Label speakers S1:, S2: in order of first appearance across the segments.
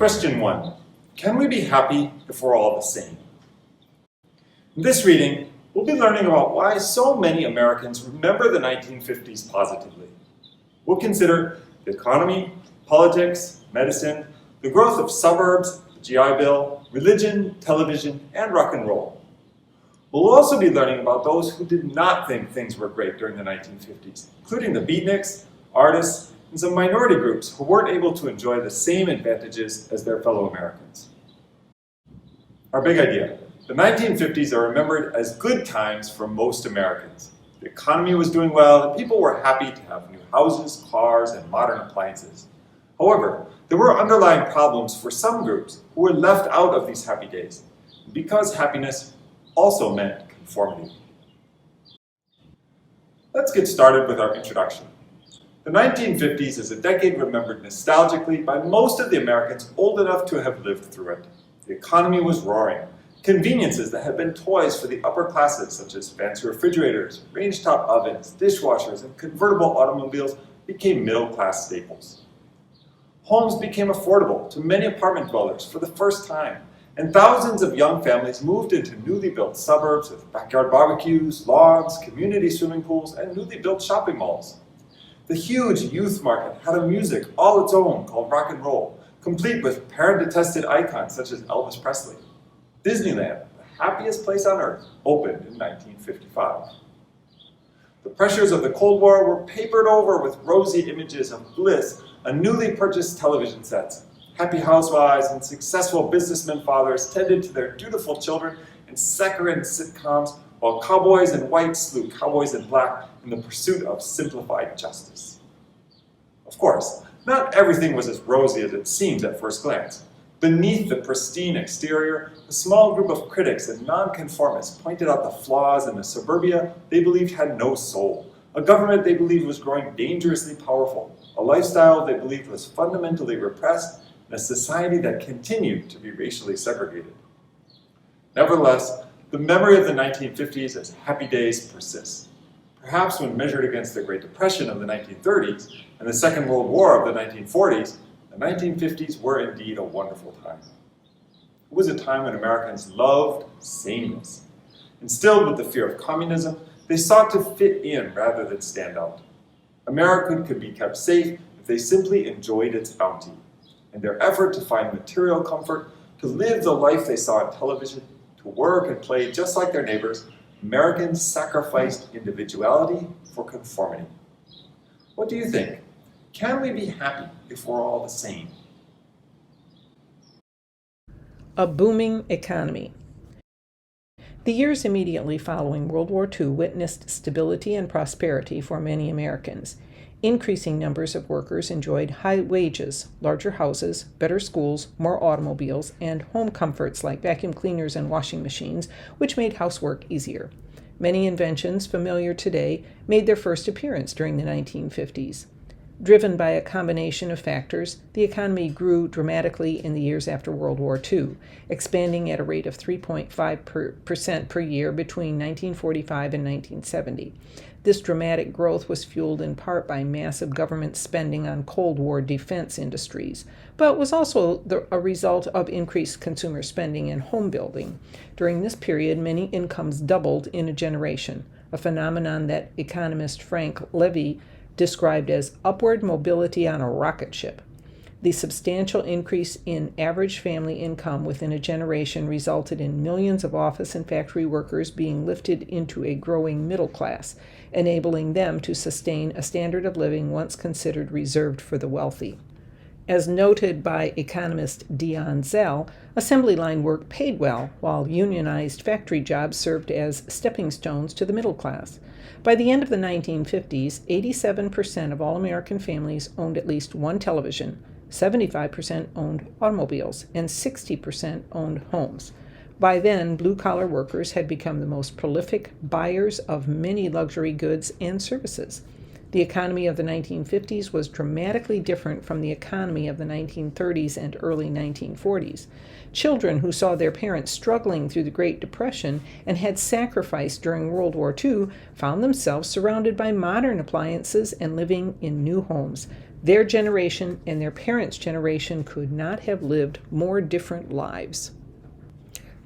S1: Question 1. Can we be happy if we're all the same? In this reading, we'll be learning about why so many Americans remember the 1950s positively. We'll consider the economy, politics, medicine, the growth of suburbs, the GI Bill, religion, television, and rock and roll. We'll also be learning about those who did not think things were great during the 1950s, including the beatniks, artists, and some minority groups who weren't able to enjoy the same advantages as their fellow Americans. Our big idea. The 1950s are remembered as good times for most Americans. The economy was doing well, and people were happy to have new houses, cars, and modern appliances. However, there were underlying problems for some groups who were left out of these happy days, because happiness also meant conformity. Let's get started with our introduction. The 1950s is a decade remembered nostalgically by most of the Americans old enough to have lived through it. The economy was roaring. Conveniences that had been toys for the upper classes, such as fancy refrigerators, range-top ovens, dishwashers, and convertible automobiles, became middle-class staples. Homes became affordable to many apartment dwellers for the first time, and thousands of young families moved into newly built suburbs with backyard barbecues, lawns, community swimming pools, and newly built shopping malls. The huge youth market had a music all its own called rock and roll, complete with parent-detested icons such as Elvis Presley. Disneyland, the happiest place on earth, opened in 1955. The pressures of the Cold War were papered over with rosy images of bliss on newly purchased television sets. Happy housewives and successful businessmen fathers tended to their dutiful children in saccharine sitcoms, while cowboys in white slew cowboys in black in the pursuit of simplified justice. Of course, not everything was as rosy as it seems at first glance. Beneath the pristine exterior, a small group of critics and nonconformists pointed out the flaws in a suburbia they believed had no soul, a government they believed was growing dangerously powerful, a lifestyle they believed was fundamentally repressed, and a society that continued to be racially segregated. Nevertheless, the memory of the 1950s as happy days persists. Perhaps when measured against the Great Depression of the 1930s and the Second World War of the 1940s, the 1950s were indeed a wonderful time. It was a time when Americans loved sameness. Instilled with the fear of communism, they sought to fit in rather than stand out. America could be kept safe if they simply enjoyed its bounty. In their effort to find material comfort, to live the life they saw on television, to work and play just like their neighbors, Americans sacrificed individuality for conformity. What do you think? Can we be happy if we're all the same?
S2: A booming economy. The years immediately following World War II witnessed stability and prosperity for many Americans. Increasing numbers of workers enjoyed high wages, larger houses, better schools, more automobiles, and home comforts like vacuum cleaners and washing machines, which made housework easier. Many inventions familiar today made their first appearance during the 1950s. Driven by a combination of factors, the economy grew dramatically in the years after World War II, expanding at a rate of 3.5% per year between 1945 and 1970. This dramatic growth was fueled in part by massive government spending on Cold War defense industries, but was also a result of increased consumer spending and home building. During this period, many incomes doubled in a generation, a phenomenon that economist Frank Levy described as upward mobility on a rocket ship. The substantial increase in average family income within a generation resulted in millions of office and factory workers being lifted into a growing middle class, enabling them to sustain a standard of living once considered reserved for the wealthy. As noted by economist Dion Zell, assembly line work paid well, while unionized factory jobs served as stepping stones to the middle class. By the end of the 1950s, 87% of all American families owned at least one television, 75% owned automobiles, and 60% owned homes. By then, blue-collar workers had become the most prolific buyers of many luxury goods and services. The economy of the 1950s was dramatically different from the economy of the 1930s and early 1940s. Children who saw their parents struggling through the Great Depression and had sacrificed during World War II found themselves surrounded by modern appliances and living in new homes. Their generation and their parents' generation could not have lived more different lives.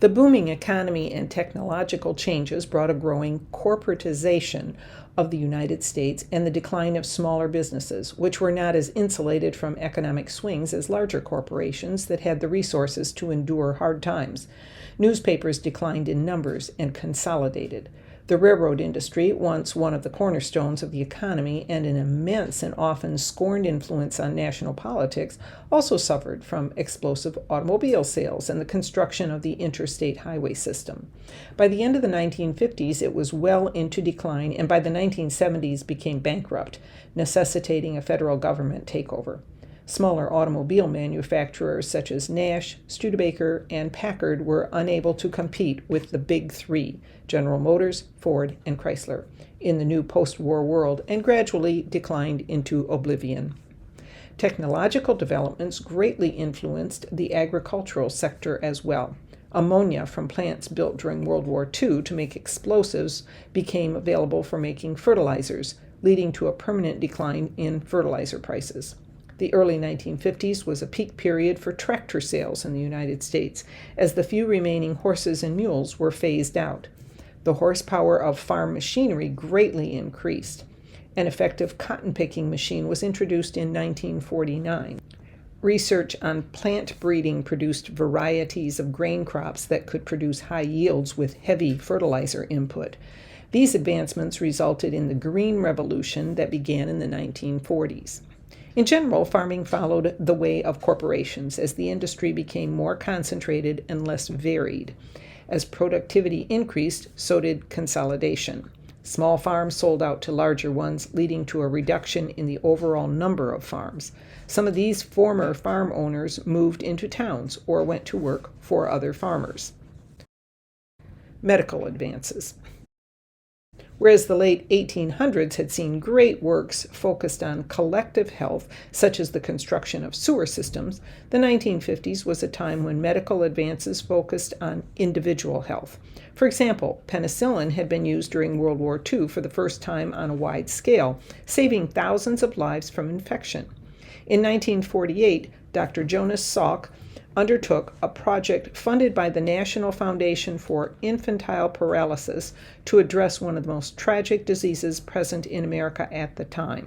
S2: The booming economy and technological changes brought a growing corporatization of the United States and the decline of smaller businesses, which were not as insulated from economic swings as larger corporations that had the resources to endure hard times. Newspapers declined in numbers and consolidated. The railroad industry, once one of the cornerstones of the economy and an immense and often scorned influence on national politics, also suffered from explosive automobile sales and the construction of the interstate highway system. By the end of the 1950s, it was well into decline, and by the 1970s became bankrupt, necessitating a federal government takeover. Smaller automobile manufacturers such as Nash, Studebaker, and Packard were unable to compete with the big three, General Motors, Ford, and Chrysler, in the new post-war world and gradually declined into oblivion. Technological developments greatly influenced the agricultural sector as well. Ammonia from plants built during World War II to make explosives became available for making fertilizers, leading to a permanent decline in fertilizer prices. The early 1950s was a peak period for tractor sales in the United States, as the few remaining horses and mules were phased out. The horsepower of farm machinery greatly increased. An effective cotton-picking machine was introduced in 1949. Research on plant breeding produced varieties of grain crops that could produce high yields with heavy fertilizer input. These advancements resulted in the Green Revolution that began in the 1940s. In general, farming followed the way of corporations as the industry became more concentrated and less varied. As productivity increased, so did consolidation. Small farms sold out to larger ones, leading to a reduction in the overall number of farms. Some of these former farm owners moved into towns or went to work for other farmers. Medical advances. Whereas the late 1800s had seen great works focused on collective health, such as the construction of sewer systems, the 1950s was a time when medical advances focused on individual health. For example, penicillin had been used during World War II for the first time on a wide scale, saving thousands of lives from infection. In 1948, Dr. Jonas Salk undertook a project funded by the National Foundation for Infantile Paralysis to address one of the most tragic diseases present in America at the time.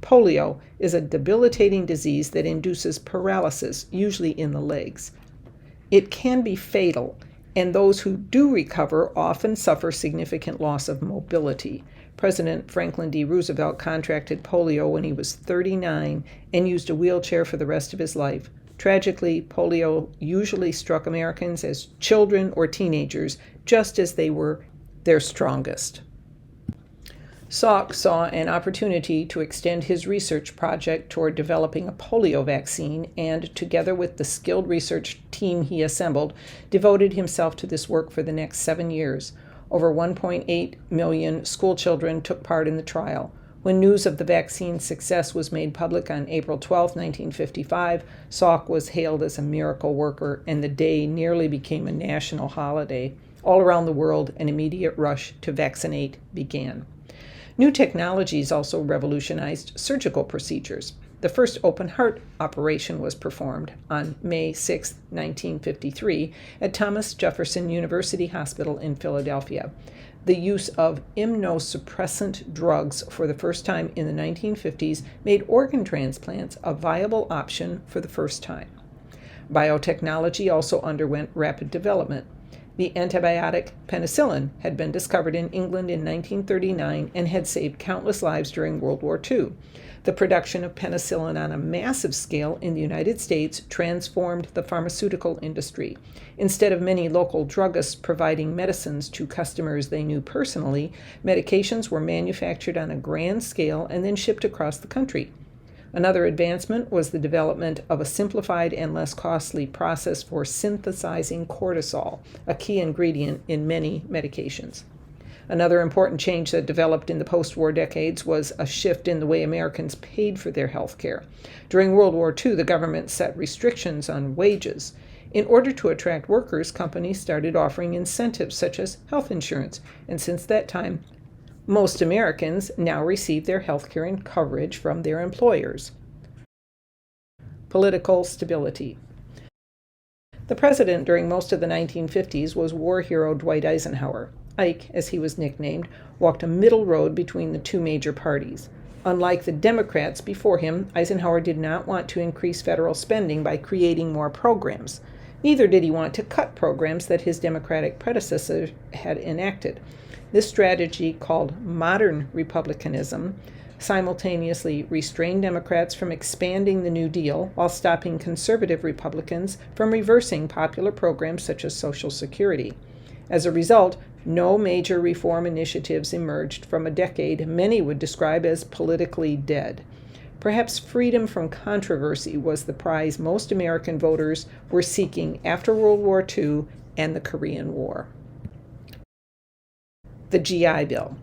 S2: Polio is a debilitating disease that induces paralysis, usually in the legs. It can be fatal, and those who do recover often suffer significant loss of mobility. President Franklin D. Roosevelt contracted polio when he was 39 and used a wheelchair for the rest of his life. Tragically, polio usually struck Americans as children or teenagers, just as they were their strongest. Salk saw an opportunity to extend his research project toward developing a polio vaccine and, together with the skilled research team he assembled, devoted himself to this work for the next 7 years. Over 1.8 million school children took part in the trial. When news of the vaccine's success was made public on April 12, 1955, Salk was hailed as a miracle worker, and the day nearly became a national holiday. All around the world, an immediate rush to vaccinate began. New technologies also revolutionized surgical procedures. The first open heart operation was performed on May 6, 1953, at Thomas Jefferson University Hospital in Philadelphia. The use of immunosuppressant drugs for the first time in the 1950s made organ transplants a viable option for the first time. Biotechnology also underwent rapid development. The antibiotic penicillin had been discovered in England in 1939 and had saved countless lives during World War II. The production of penicillin on a massive scale in the United States transformed the pharmaceutical industry. Instead of many local druggists providing medicines to customers they knew personally, medications were manufactured on a grand scale and then shipped across the country. Another advancement was the development of a simplified and less costly process for synthesizing cortisol, a key ingredient in many medications. Another important change that developed in the post-war decades was a shift in the way Americans paid for their health care. During World War II, the government set restrictions on wages. In order to attract workers, companies started offering incentives such as health insurance, and since that time, most Americans now receive their health care and coverage from their employers. political stability. The president during most of the 1950s was war hero Dwight Eisenhower. Ike, as he was nicknamed, walked a middle road between the two major parties. Unlike the Democrats before him, Eisenhower did not want to increase federal spending by creating more programs. Neither did he want to cut programs that his Democratic predecessor had enacted. This strategy, called modern republicanism, simultaneously restrained Democrats from expanding the New Deal while stopping conservative Republicans from reversing popular programs such as Social Security. As a result, no major reform initiatives emerged from a decade many would describe as politically dead. Perhaps freedom from controversy was the prize most American voters were seeking after World War II and the Korean War. The GI Bill.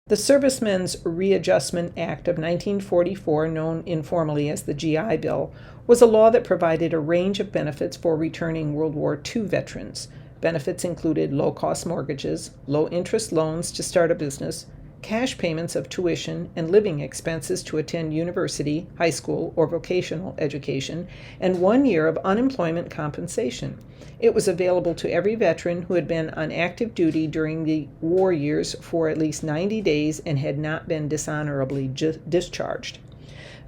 S2: The Servicemen's Readjustment Act of 1944, known informally as the GI Bill, was a law that provided a range of benefits for returning World War II veterans. Benefits included low-cost mortgages, low-interest loans to start a business, cash payments of tuition and living expenses to attend university, high school, or vocational education, and 1 year of unemployment compensation. It was available to every veteran who had been on active duty during the war years for at least 90 days and had not been dishonorably discharged.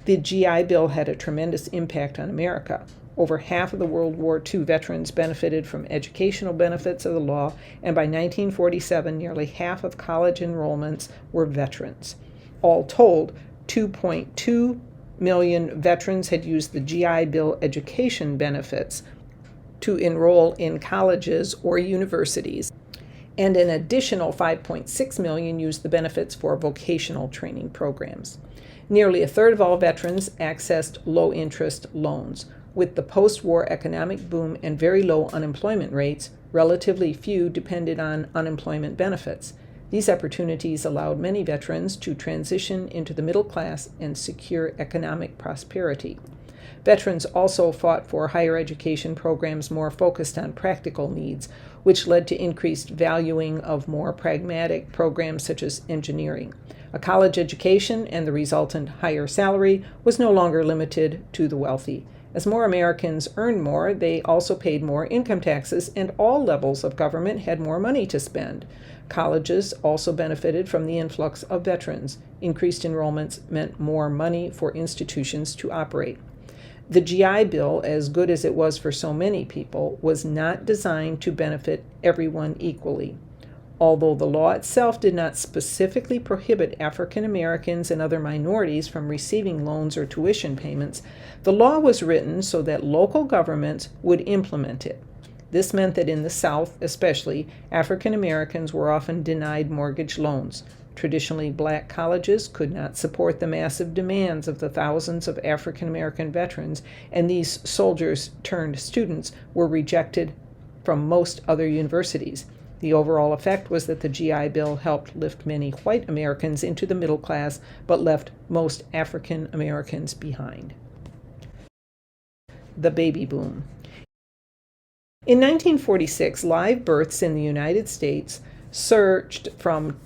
S2: The GI Bill had a tremendous impact on America. Over half of the World War II veterans benefited from educational benefits of the law, and by 1947, nearly half of college enrollments were veterans. All told, 2.2 million veterans had used the GI Bill education benefits to enroll in colleges or universities, and an additional 5.6 million used the benefits for vocational training programs. Nearly a third of all veterans accessed low-interest loans. With the post-war economic boom and very low unemployment rates, relatively few depended on unemployment benefits. These opportunities allowed many veterans to transition into the middle class and secure economic prosperity. Veterans also fought for higher education programs more focused on practical needs, which led to increased valuing of more pragmatic programs such as engineering. A college education and the resultant higher salary was no longer limited to the wealthy. As more Americans earned more, they also paid more income taxes, and all levels of government had more money to spend. Colleges also benefited from the influx of veterans. Increased enrollments meant more money for institutions to operate. The GI Bill, as good as it was for so many people, was not designed to benefit everyone equally. Although the law itself did not specifically prohibit African Americans and other minorities from receiving loans or tuition payments, the law was written so that local governments would implement it. This meant that in the South, especially, African Americans were often denied mortgage loans. Traditionally black colleges could not support the massive demands of the thousands of African American veterans, and these soldiers-turned-students were rejected from most other universities. The overall effect was that the GI Bill helped lift many white Americans into the middle class, but left most African Americans behind. The baby boom. In 1946, live births in the United States surged from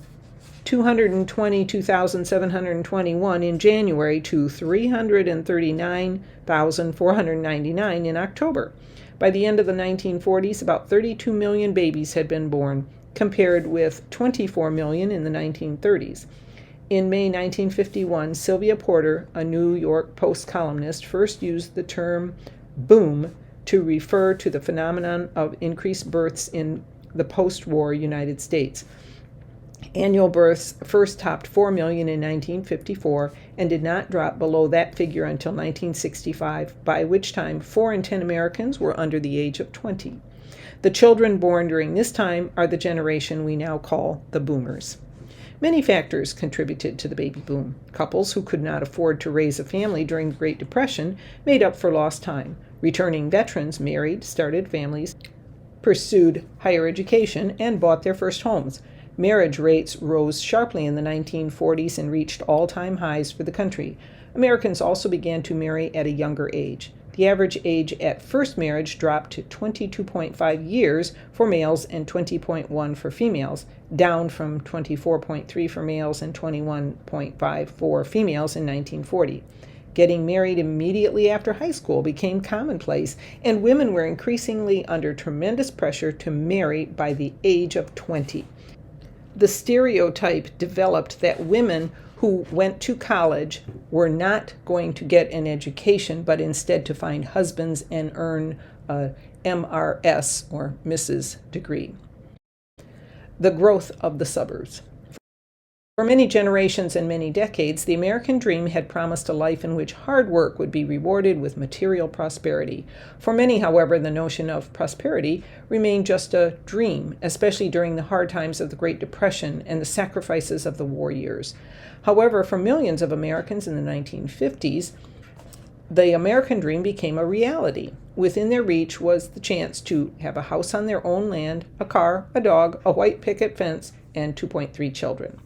S2: 222,721 in January to 339,499 in October. By the end of the 1940s, about 32 million babies had been born, compared with 24 million in the 1930s. In May 1951, Sylvia Porter, a New York Post columnist, first used the term boom to refer to the phenomenon of increased births in the post-war United States. Annual births first topped 4 million in 1954 and did not drop below that figure until 1965, by which time 4 in 10 Americans were under the age of 20. The children born during this time are the generation we now call the boomers. Many factors contributed to the baby boom. Couples who could not afford to raise a family during the Great Depression made up for lost time. Returning veterans married, started families, pursued higher education, and bought their first homes. Marriage rates rose sharply in the 1940s and reached all-time highs for the country. Americans also began to marry at a younger age. The average age at first marriage dropped to 22.5 years for males and 20.1 for females, down from 24.3 for males and 21.5 for females in 1940. Getting married immediately after high school became commonplace, and women were increasingly under tremendous pressure to marry by the age of 20. The stereotype developed that women who went to college were not going to get an education, but instead to find husbands and earn a MRS or Mrs. degree. The growth of the suburbs. For many generations and many decades, the American dream had promised a life in which hard work would be rewarded with material prosperity. For many, however, the notion of prosperity remained just a dream, especially during the hard times of the Great Depression and the sacrifices of the war years. However, for millions of Americans in the 1950s, the American dream became a reality. Within their reach was the chance to have a house on their own land, a car, a dog, a white picket fence, and 2.3 children.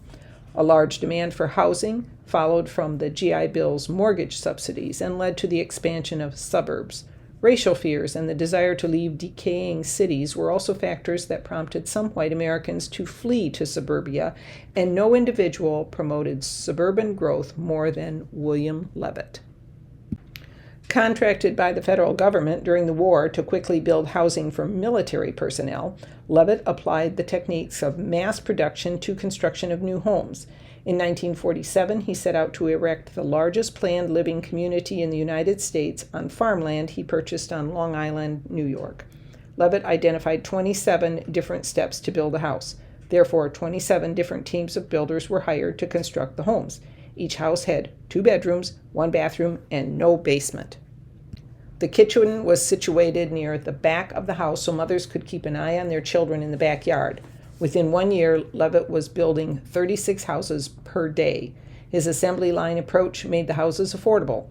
S2: A large demand for housing followed from the GI Bill's mortgage subsidies and led to the expansion of suburbs. Racial fears and the desire to leave decaying cities were also factors that prompted some white Americans to flee to suburbia, and no individual promoted suburban growth more than William Levitt. Contracted by the federal government during the war to quickly build housing for military personnel, Levitt applied the techniques of mass production to construction of new homes. In 1947, he set out to erect the largest planned living community in the United States on farmland he purchased on Long Island, New York. Levitt identified 27 different steps to build a house. Therefore, 27 different teams of builders were hired to construct the homes. Each house had 2 bedrooms, 1 bathroom, and no basement. The kitchen was situated near the back of the house so mothers could keep an eye on their children in the backyard. Within 1 year, Levitt was building 36 houses per day. His assembly line approach made the houses affordable.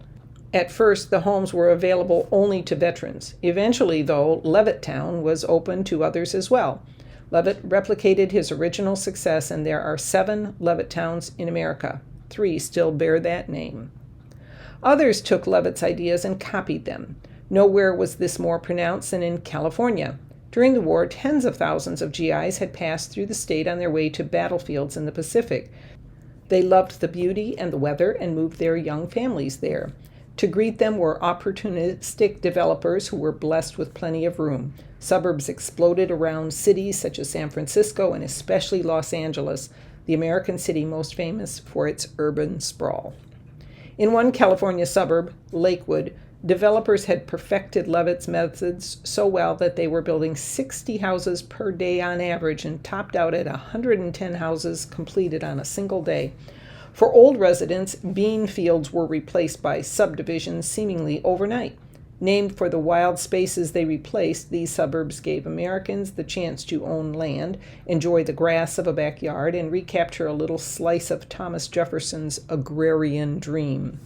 S2: At first, the homes were available only to veterans. Eventually, though, Levittown was open to others as well. Levitt replicated his original success, and there are 7 Levittowns in America. 3 still bear that name. Others took Levitt's ideas and copied them. Nowhere was this more pronounced than in California. During the war, tens of thousands of GIs had passed through the state on their way to battlefields in the Pacific. They loved the beauty and the weather and moved their young families there. To greet them were opportunistic developers who were blessed with plenty of room. Suburbs exploded around cities such as San Francisco and especially Los Angeles, the American city most famous for its urban sprawl. In one California suburb, Lakewood, developers had perfected Levitt's methods so well that they were building 60 houses per day on average and topped out at 110 houses completed on a single day. For old residents, bean fields were replaced by subdivisions seemingly overnight. Named for the wild spaces they replaced, these suburbs gave Americans the chance to own land, enjoy the grass of a backyard, and recapture a little slice of Thomas Jefferson's agrarian dream.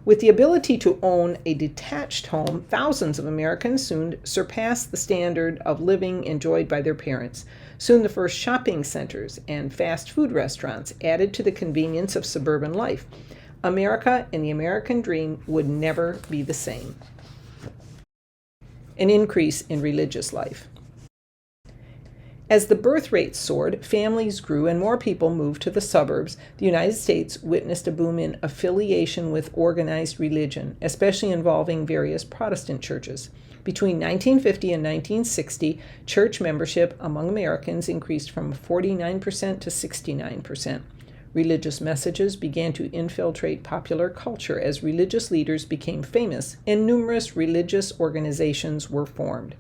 S2: With the ability to own a detached home, thousands of Americans soon surpassed the standard of living enjoyed by their parents. Soon the first shopping centers and fast food restaurants added to the convenience of suburban life. America and the American dream would never be the same. An increase in religious life. As the birth rate soared, families grew, and more people moved to the suburbs, the United States witnessed a boom in affiliation with organized religion, especially involving various Protestant churches. Between 1950 and 1960, church membership among Americans increased from 49% to 69%. Religious messages began to infiltrate popular culture as religious leaders became famous, and numerous religious organizations were formed.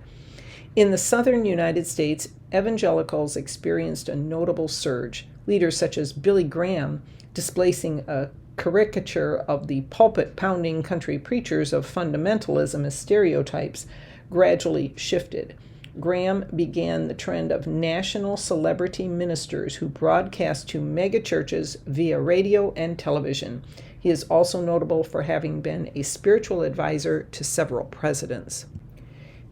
S2: In the southern United States, evangelicals experienced a notable surge. Leaders such as Billy Graham, displacing a caricature of the pulpit-pounding country preachers of fundamentalism as stereotypes, gradually shifted. Graham began the trend of national celebrity ministers who broadcast to megachurches via radio and television. He is also notable for having been a spiritual advisor to several presidents.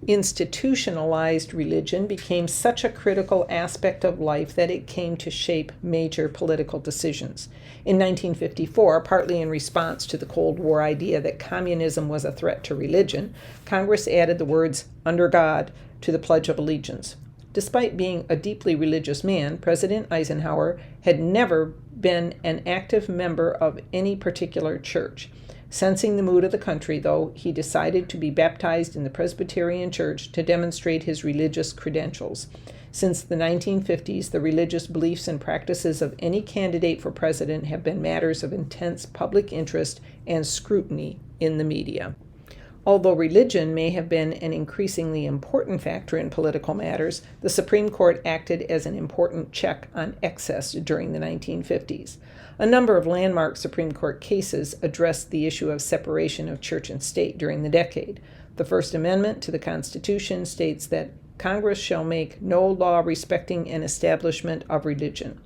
S2: Institutionalized religion became such a critical aspect of life that it came to shape major political decisions. In 1954, partly in response to the Cold War idea that communism was a threat to religion, Congress added the words, "under God," to the Pledge of Allegiance. Despite being a deeply religious man, President Eisenhower had never been an active member of any particular church. Sensing the mood of the country, though, he decided to be baptized in the Presbyterian Church to demonstrate his religious credentials. Since the 1950s, the religious beliefs and practices of any candidate for president have been matters of intense public interest and scrutiny in the media. Although religion may have been an increasingly important factor in political matters, the Supreme Court acted as an important check on excess during the 1950s. A number of landmark Supreme Court cases addressed the issue of separation of church and state during the decade. The First Amendment to the Constitution states that Congress shall make no law respecting an establishment of religion.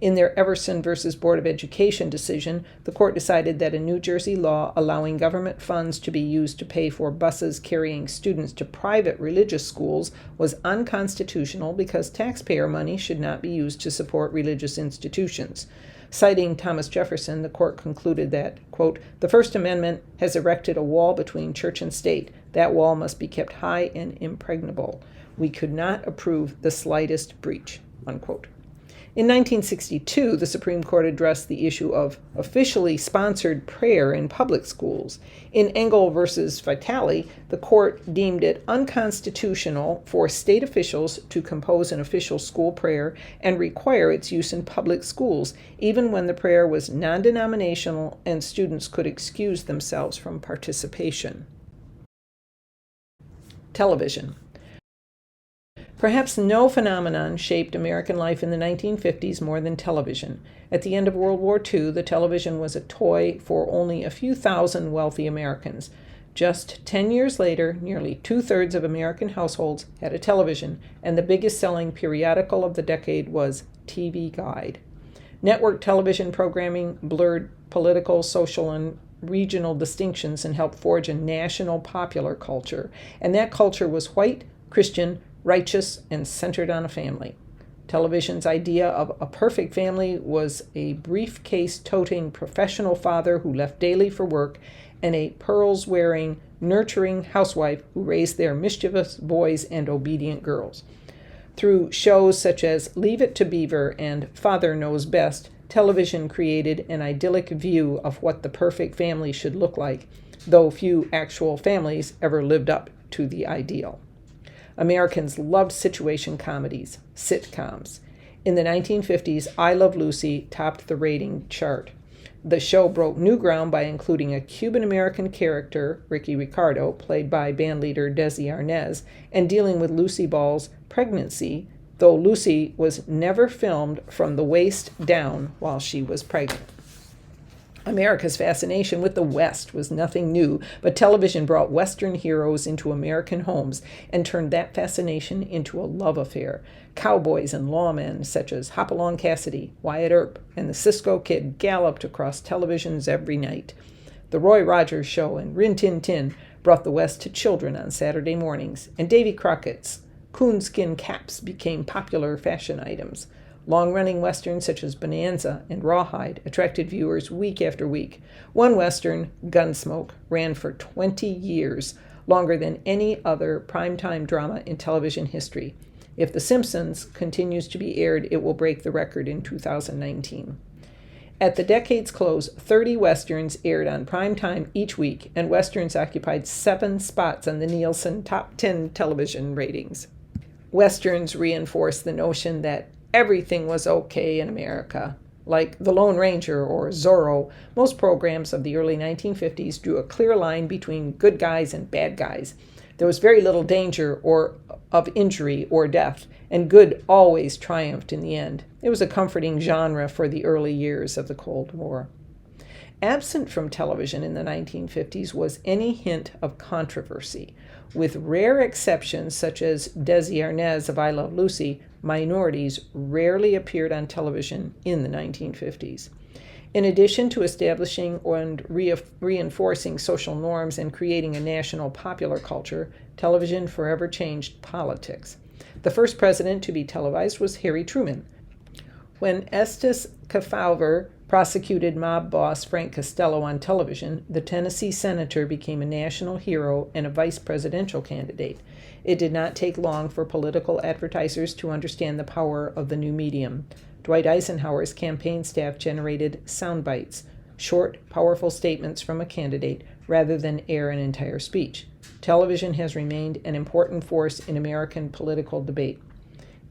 S2: In their Everson versus Board of Education decision, the court decided that a New Jersey law allowing government funds to be used to pay for buses carrying students to private religious schools was unconstitutional because taxpayer money should not be used to support religious institutions. Citing Thomas Jefferson, the court concluded that, quote, "The First Amendment has erected a wall between church and state. That wall must be kept high and impregnable. We could not approve the slightest breach," unquote. In 1962, the Supreme Court addressed the issue of officially sponsored prayer in public schools. In Engel versus Vitale, the court deemed it unconstitutional for state officials to compose an official school prayer and require its use in public schools, even when the prayer was non-denominational and students could excuse themselves from participation. Television. Perhaps no phenomenon shaped American life in the 1950s more than television. At the end of World War II, the television was a toy for only a few thousand wealthy Americans. Just 10 years later, nearly two-thirds of American households had a television, and the biggest-selling periodical of the decade was TV Guide. Network television programming blurred political, social, and regional distinctions and helped forge a national popular culture, and that culture was white, Christian, righteous, and centered on a family. Television's idea of a perfect family was a briefcase-toting professional father who left daily for work and a pearls-wearing, nurturing housewife who raised their mischievous boys and obedient girls. Through shows such as Leave It to Beaver and Father Knows Best, television created an idyllic view of what the perfect family should look like, though few actual families ever lived up to the ideal. Americans loved situation comedies, sitcoms. In the 1950s, I Love Lucy topped the rating chart. The show broke new ground by including a Cuban-American character, Ricky Ricardo, played by bandleader Desi Arnaz, and dealing with Lucy Ball's pregnancy, though Lucy was never filmed from the waist down while she was pregnant. America's fascination with the West was nothing new, but television brought Western heroes into American homes and turned that fascination into a love affair. Cowboys and lawmen such as Hopalong Cassidy, Wyatt Earp, and the Cisco Kid galloped across televisions every night. The Roy Rogers Show and Rin Tin Tin brought the West to children on Saturday mornings, and Davy Crockett's coonskin caps became popular fashion items. Long-running westerns such as Bonanza and Rawhide attracted viewers week after week. One western, Gunsmoke, ran for 20 years, longer than any other primetime drama in television history. If The Simpsons continues to be aired, it will break the record in 2019. At the decade's close, 30 westerns aired on primetime each week, and westerns occupied 7 spots on the Nielsen Top 10 television ratings. Westerns reinforced the notion that everything was okay in America. Like The Lone Ranger or Zorro, most programs of the early 1950s drew a clear line between good guys and bad guys. There was very little danger or of injury or death, and good always triumphed in the end. It was a comforting genre for the early years of the Cold War. Absent from television in the 1950s was any hint of controversy. With rare exceptions such as Desi Arnaz of I Love Lucy, minorities rarely appeared on television in the 1950s. In addition to establishing and reinforcing social norms and creating a national popular culture, television forever changed politics. The first president to be televised was Harry Truman. When Estes Kefauver prosecuted mob boss Frank Costello on television, the Tennessee senator became a national hero and a vice presidential candidate. It did not take long for political advertisers to understand the power of the new medium. Dwight Eisenhower's campaign staff generated sound bites. short, powerful statements from a candidate rather than air an entire speech. Television has remained an important force in American political debate.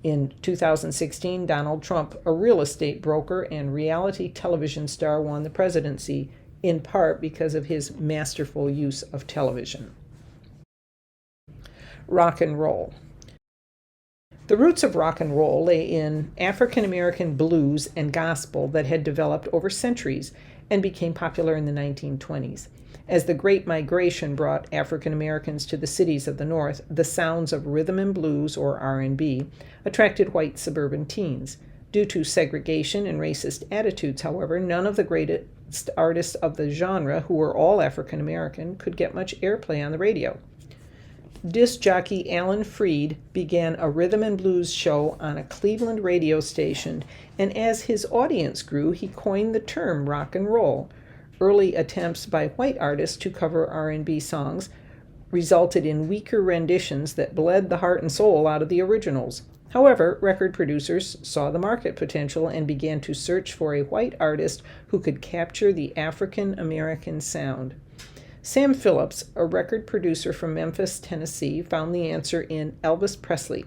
S2: In 2016, Donald Trump, a real estate broker and reality television star, won the presidency, in part because of his masterful use of television. Rock and roll. The roots of rock and roll lay in African American blues and gospel that had developed over centuries and became popular in the 1920s. As the Great Migration brought African Americans to the cities of the North, the sounds of rhythm and blues, or R&B, attracted white suburban teens. Due to segregation and racist attitudes, however, none of the greatest artists of the genre, who were all African American, could get much airplay on the radio. Disc jockey Alan Freed began a rhythm and blues show on a Cleveland radio station, and as his audience grew, he coined the term rock and roll. Early attempts by white artists to cover R&B songs resulted in weaker renditions that bled the heart and soul out of the originals. However, record producers saw the market potential and began to search for a white artist who could capture the African American sound. Sam Phillips, a record producer from Memphis, Tennessee, found the answer in Elvis Presley.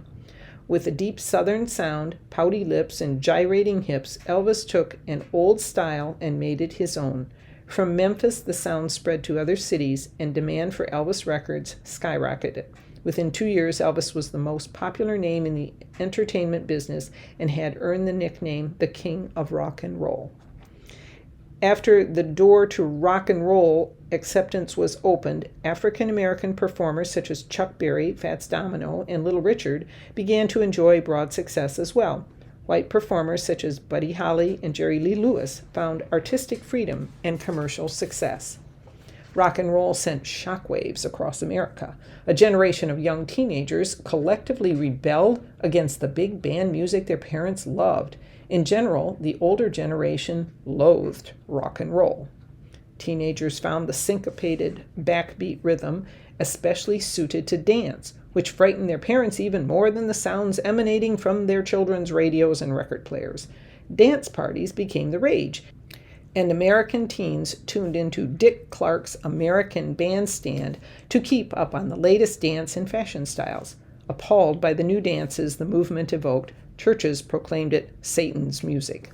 S2: With a deep Southern sound, pouty lips, and gyrating hips, Elvis took an old style and made it his own. From Memphis, the sound spread to other cities, and demand for Elvis records skyrocketed. Within 2 years, Elvis was the most popular name in the entertainment business and had earned the nickname the King of Rock and Roll. After the door to rock and roll acceptance was opened, African American performers such as Chuck Berry, Fats Domino, and Little Richard began to enjoy broad success as well. White performers such as Buddy Holly and Jerry Lee Lewis found artistic freedom and commercial success. Rock and roll sent shockwaves across America. A generation of young teenagers collectively rebelled against the big band music their parents loved. In general, the older generation loathed rock and roll. Teenagers found the syncopated backbeat rhythm especially suited to dance, which frightened their parents even more than the sounds emanating from their children's radios and record players. Dance parties became the rage, and American teens tuned into Dick Clark's American Bandstand to keep up on the latest dance and fashion styles. Appalled by the new dances the movement evoked, churches proclaimed it Satan's music.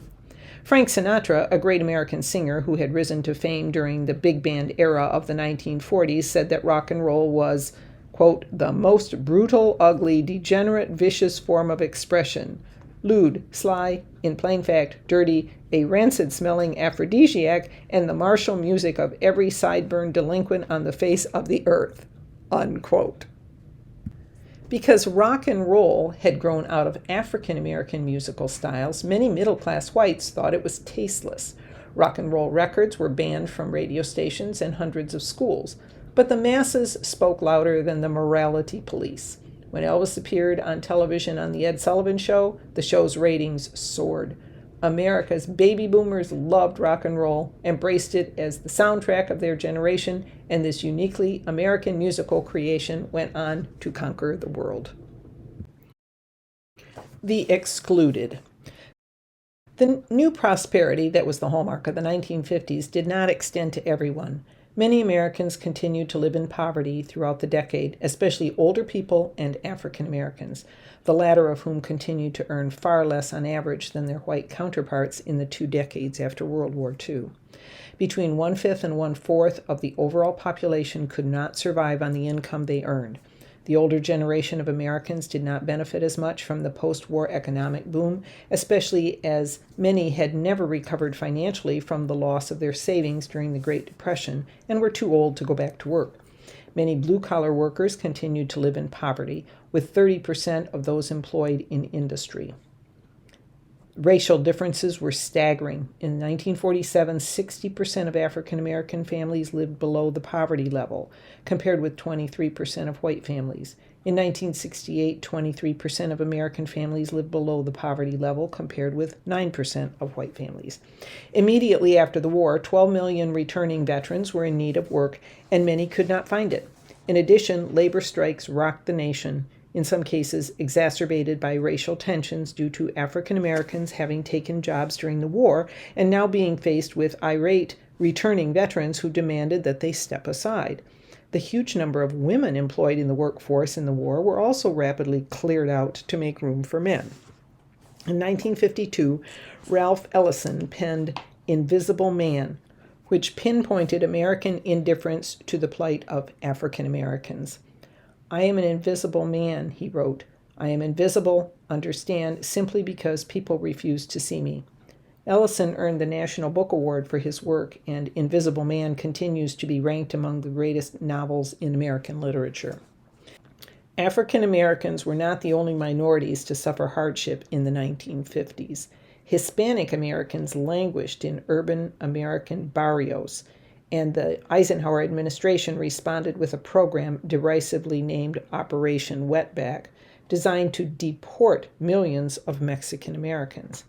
S2: Frank Sinatra, a great American singer who had risen to fame during the big band era of the 1940s, said that rock and roll was, quote, the most brutal, ugly, degenerate, vicious form of expression. Lewd, sly, in plain fact, dirty, a rancid-smelling aphrodisiac, and the martial music of every sideburn delinquent on the face of the earth, unquote. Because rock and roll had grown out of African American musical styles, many middle-class whites thought it was tasteless. Rock and roll records were banned from radio stations and hundreds of schools, but the masses spoke louder than the morality police. When Elvis appeared on television on The Ed Sullivan Show, the show's ratings soared. America's baby boomers loved rock and roll, embraced it as the soundtrack of their generation, and this uniquely American musical creation went on to conquer the world. The excluded. The new prosperity that was the hallmark of the 1950s did not extend to everyone. Many Americans continued to live in poverty throughout the decade, especially older people and African Americans, the latter of whom continued to earn far less on average than their white counterparts in the 2 decades after World War II. Between 1/5 and 1/4 of the overall population could not survive on the income they earned. The older generation of Americans did not benefit as much from the post-war economic boom, especially as many had never recovered financially from the loss of their savings during the Great Depression and were too old to go back to work. Many blue-collar workers continued to live in poverty, with 30% of those employed in industry. Racial differences were staggering. In 1947, 60% of African American families lived below the poverty level, compared with 23% of white families. In 1968, 23% of American families lived below the poverty level, compared with 9% of white families. Immediately after the war, 12 million returning veterans were in need of work, and many could not find it. In addition, labor strikes rocked the nation, in some cases exacerbated by racial tensions due to African Americans having taken jobs during the war and now being faced with irate returning veterans who demanded that they step aside. The huge number of women employed in the workforce in the war were also rapidly cleared out to make room for men. In 1952, Ralph Ellison penned Invisible Man, which pinpointed American indifference to the plight of African Americans. "I am an invisible man," he wrote. "I am invisible, understand, simply because people refuse to see me." Ellison earned the National Book Award for his work, and Invisible Man continues to be ranked among the greatest novels in American literature. African Americans were not the only minorities to suffer hardship in the 1950s. Hispanic Americans languished in urban American barrios, and the Eisenhower administration responded with a program derisively named Operation Wetback, designed to deport millions of Mexican Americans.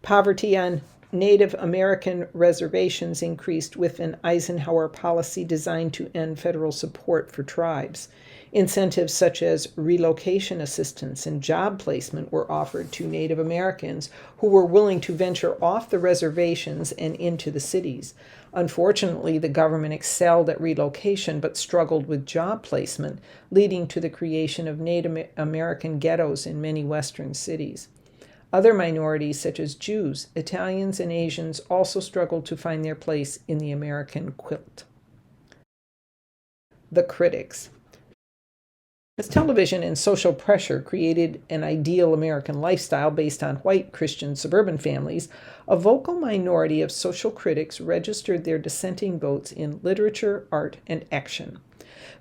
S2: Poverty on Native American reservations increased with an Eisenhower policy designed to end federal support for tribes. Incentives such as relocation assistance and job placement were offered to Native Americans who were willing to venture off the reservations and into the cities. Unfortunately, the government excelled at relocation but struggled with job placement, leading to the creation of Native American ghettos in many western cities. Other minorities, such as Jews, Italians, and Asians, also struggled to find their place in the American quilt. The critics. As television and social pressure created an ideal American lifestyle based on white Christian suburban families, a vocal minority of social critics registered their dissenting votes in literature, art, and action.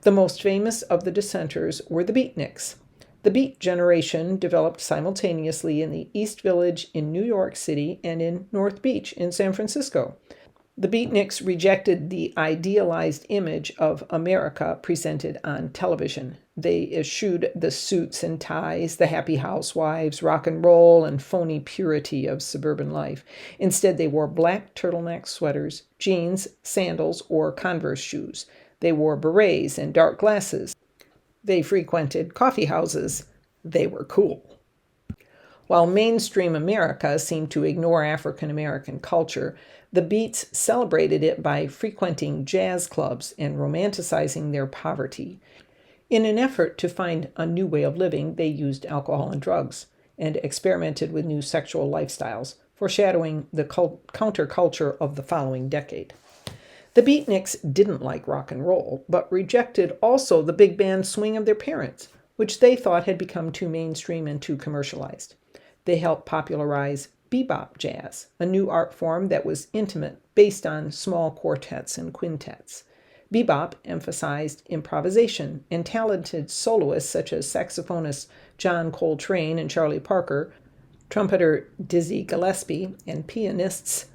S2: The most famous of the dissenters were the Beatniks. The Beat generation developed simultaneously in the East Village in New York City and in North Beach in San Francisco. The Beatniks rejected the idealized image of America presented on television. They eschewed the suits and ties, the happy housewives, rock and roll, and phony purity of suburban life. Instead, they wore black turtleneck sweaters, jeans, sandals, or Converse shoes. They wore berets and dark glasses. They frequented coffee houses. They were cool. While mainstream America seemed to ignore African American culture, the Beats celebrated it by frequenting jazz clubs and romanticizing their poverty. In an effort to find a new way of living, they used alcohol and drugs and experimented with new sexual lifestyles, foreshadowing the counterculture of the following decade. The Beatniks didn't like rock and roll, but rejected also the big band swing of their parents, which they thought had become too mainstream and too commercialized. They helped popularize bebop jazz, a new art form that was intimate, based on small quartets and quintets. Bebop emphasized improvisation, and talented soloists such as saxophonist John Coltrane and Charlie Parker, trumpeter Dizzy Gillespie, and pianists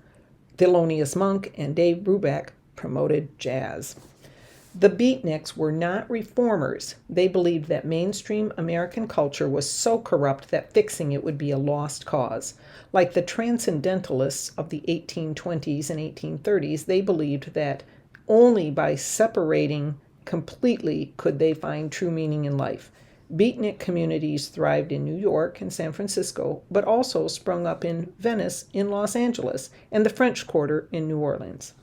S2: Thelonious Monk and Dave Brubeck promoted jazz. The Beatniks were not reformers. They believed that mainstream American culture was so corrupt that fixing it would be a lost cause. Like the transcendentalists of the 1820s and 1830s, they believed that only by separating completely could they find true meaning in life. Beatnik communities thrived in New York and San Francisco, but also sprung up in Venice, in Los Angeles, and the French Quarter in New Orleans.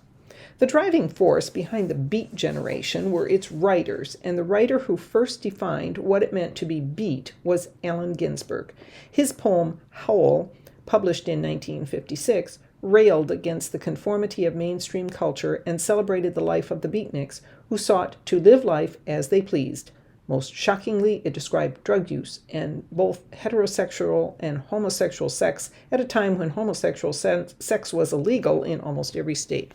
S2: The driving force behind the Beat generation were its writers, and the writer who first defined what it meant to be beat was Allen Ginsberg. His poem, Howl, published in 1956, railed against the conformity of mainstream culture and celebrated the life of the Beatniks, who sought to live life as they pleased. Most shockingly, it described drug use and both heterosexual and homosexual sex at a time when homosexual sex was illegal in almost every state.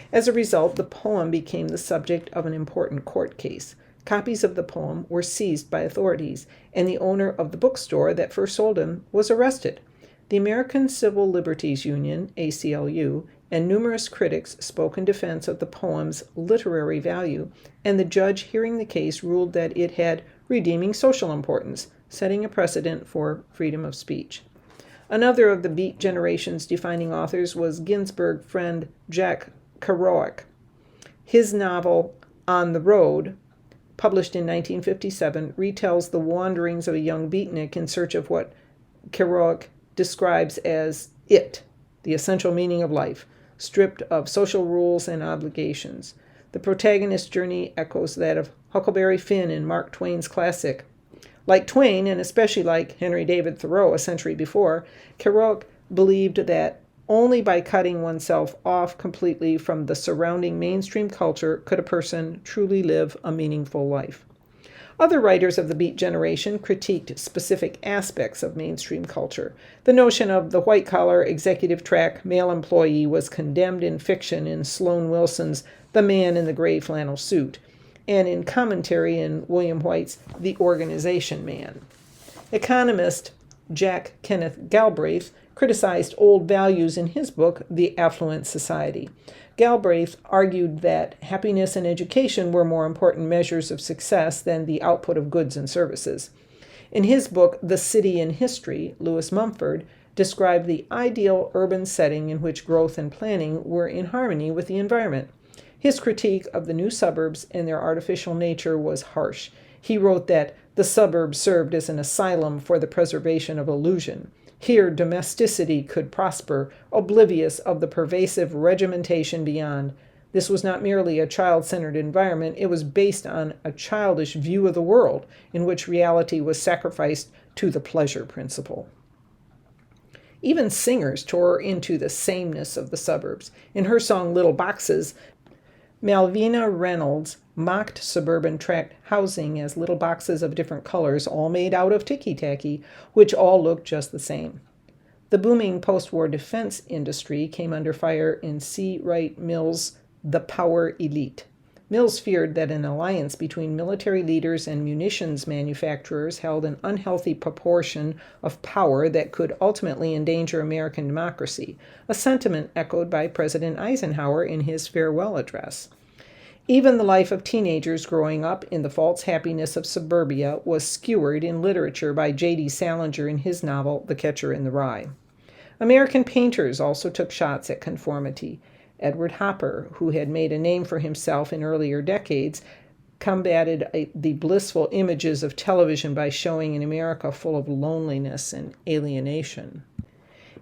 S2: As a result, the poem became the subject of an important court case. Copies of the poem were seized by authorities, and the owner of the bookstore that first sold him was arrested. The American Civil Liberties Union, ACLU, and numerous critics spoke in defense of the poem's literary value, and the judge hearing the case ruled that it had redeeming social importance, setting a precedent for freedom of speech. Another of the Beat generation's defining authors was Ginsberg's friend Jack Kerouac. His novel, On the Road, published in 1957, retells the wanderings of a young beatnik in search of what Kerouac describes as it, the essential meaning of life. stripped of social rules and obligations. The protagonist's journey echoes that of Huckleberry Finn in Mark Twain's classic. Like Twain, and especially like Henry David Thoreau a century before, Kerouac believed that only by cutting oneself off completely from the surrounding mainstream culture could a person truly live a meaningful life. Other writers of the Beat generation critiqued specific aspects of mainstream culture. The notion of the white-collar executive track male employee was condemned in fiction in Sloan Wilson's The Man in the Gray Flannel Suit, and in commentary in William White's The Organization Man. Economist Jack Kenneth Galbraith criticized old values in his book, The Affluent Society. Galbraith argued that happiness and education were more important measures of success than the output of goods and services. In his book, The City in History, Lewis Mumford described the ideal urban setting in which growth and planning were in harmony with the environment. His critique of the new suburbs and their artificial nature was harsh. He wrote that the suburbs served as an asylum for the preservation of illusion. Here, domesticity could prosper, oblivious of the pervasive regimentation beyond. This was not merely a child-centered environment, it was based on a childish view of the world, in which reality was sacrificed to the pleasure principle. Even singers tore into the sameness of the suburbs. In her song Little Boxes, Malvina Reynolds mocked suburban tract housing as little boxes of different colors, all made out of ticky-tacky, which all looked just the same. The booming post-war defense industry came under fire in C. Wright Mills' The Power Elite. Mills feared that an alliance between military leaders and munitions manufacturers held an unhealthy proportion of power that could ultimately endanger American democracy, a sentiment echoed by President Eisenhower in his farewell address. Even the life of teenagers growing up in the false happiness of suburbia was skewered in literature by J.D. Salinger in his novel The Catcher in the Rye. American painters also took shots at conformity. Edward Hopper, who had made a name for himself in earlier decades, combated the blissful images of television by showing an America full of loneliness and alienation.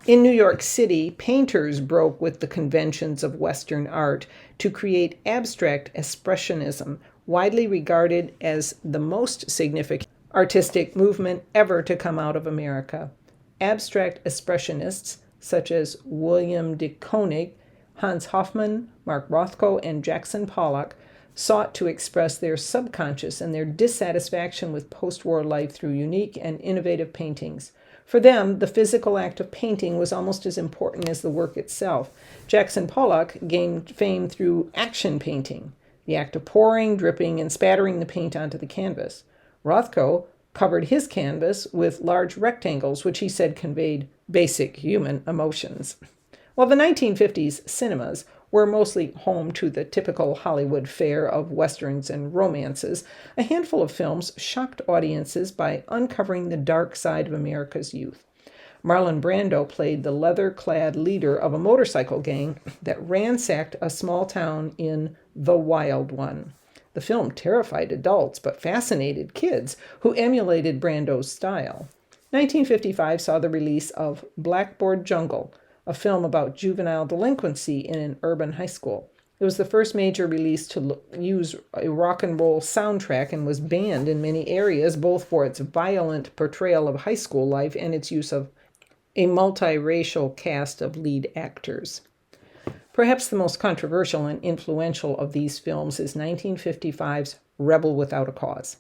S2: In New York City, painters broke with the conventions of Western art to create abstract expressionism, widely regarded as the most significant artistic movement ever to come out of America. Abstract expressionists such as William de Koenig, Hans Hofmann, Mark Rothko, and Jackson Pollock sought to express their subconscious and their dissatisfaction with post-war life through unique and innovative paintings. For them, the physical act of painting was almost as important as the work itself. Jackson Pollock gained fame through action painting, the act of pouring, dripping, and spattering the paint onto the canvas. Rothko covered his canvas with large rectangles, which he said conveyed basic human emotions. While the 1950s cinemas were mostly home to the typical Hollywood fare of westerns and romances, a handful of films shocked audiences by uncovering the dark side of America's youth. Marlon Brando played the leather-clad leader of a motorcycle gang that ransacked a small town in The Wild One. The film terrified adults but fascinated kids who emulated Brando's style. 1955 saw the release of Blackboard Jungle, a film about juvenile delinquency in an urban high school. It was the first major release to use a rock and roll soundtrack and was banned in many areas, both for its violent portrayal of high school life and its use of a multiracial cast of lead actors. Perhaps the most controversial and influential of these films is 1955's Rebel Without a Cause.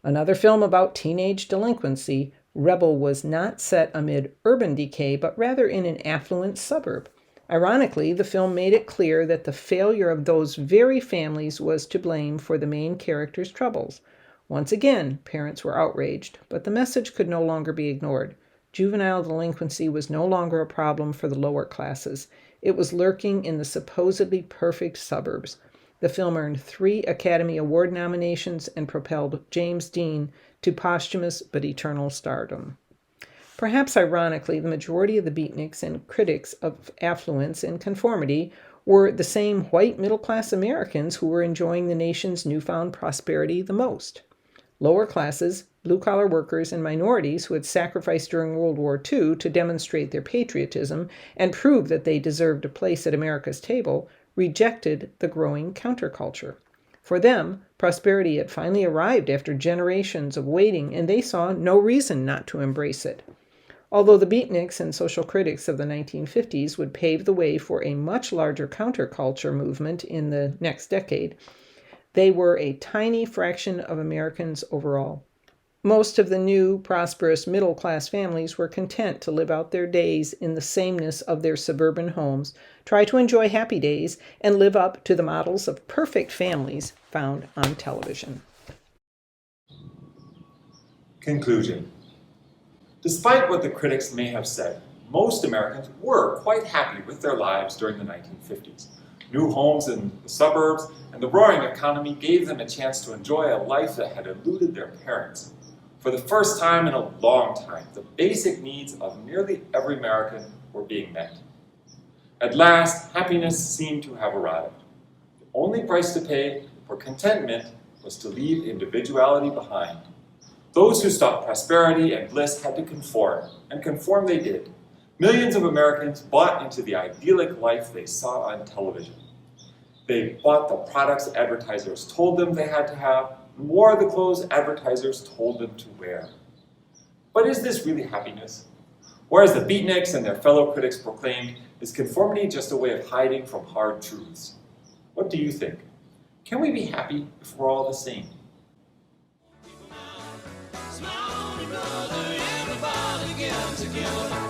S2: Another film about teenage delinquency, Rebel was not set amid urban decay, but rather in an affluent suburb. Ironically, the film made it clear that the failure of those very families was to blame for the main character's troubles. Once again, parents were outraged, but the message could no longer be ignored. Juvenile delinquency was no longer a problem for the lower classes. It was lurking in the supposedly perfect suburbs. The film earned 3 Academy Award nominations and propelled James Dean to posthumous but eternal stardom. Perhaps ironically, the majority of the beatniks and critics of affluence and conformity were the same white middle-class Americans who were enjoying the nation's newfound prosperity the most. Lower classes, blue-collar workers, and minorities who had sacrificed during World War II to demonstrate their patriotism and prove that they deserved a place at America's table rejected the growing counterculture. For them, prosperity had finally arrived after generations of waiting, and they saw no reason not to embrace it. Although the beatniks and social critics of the 1950s would pave the way for a much larger counterculture movement in the next decade, they were a tiny fraction of Americans overall. Most of the new, prosperous, middle-class families were content to live out their days in the sameness of their suburban homes, try to enjoy happy days, and live up to the models of perfect families found on television.
S1: Conclusion. Despite what the critics may have said, most Americans were quite happy with their lives during the 1950s. New homes in the suburbs and the roaring economy gave them a chance to enjoy a life that had eluded their parents. For the first time in a long time, the basic needs of nearly every American were being met. At last, happiness seemed to have arrived. The only price to pay for contentment was to leave individuality behind. Those who sought prosperity and bliss had to conform, and conform they did. Millions of Americans bought into the idyllic life they saw on television. They bought the products advertisers told them they had to have, and wore the clothes advertisers told them to wear. But is this really happiness? Or as the beatniks and their fellow critics proclaimed, is conformity just a way of hiding from hard truths? What do you think? Can we be happy if we're all the same?
S3: Small brother, everybody get together.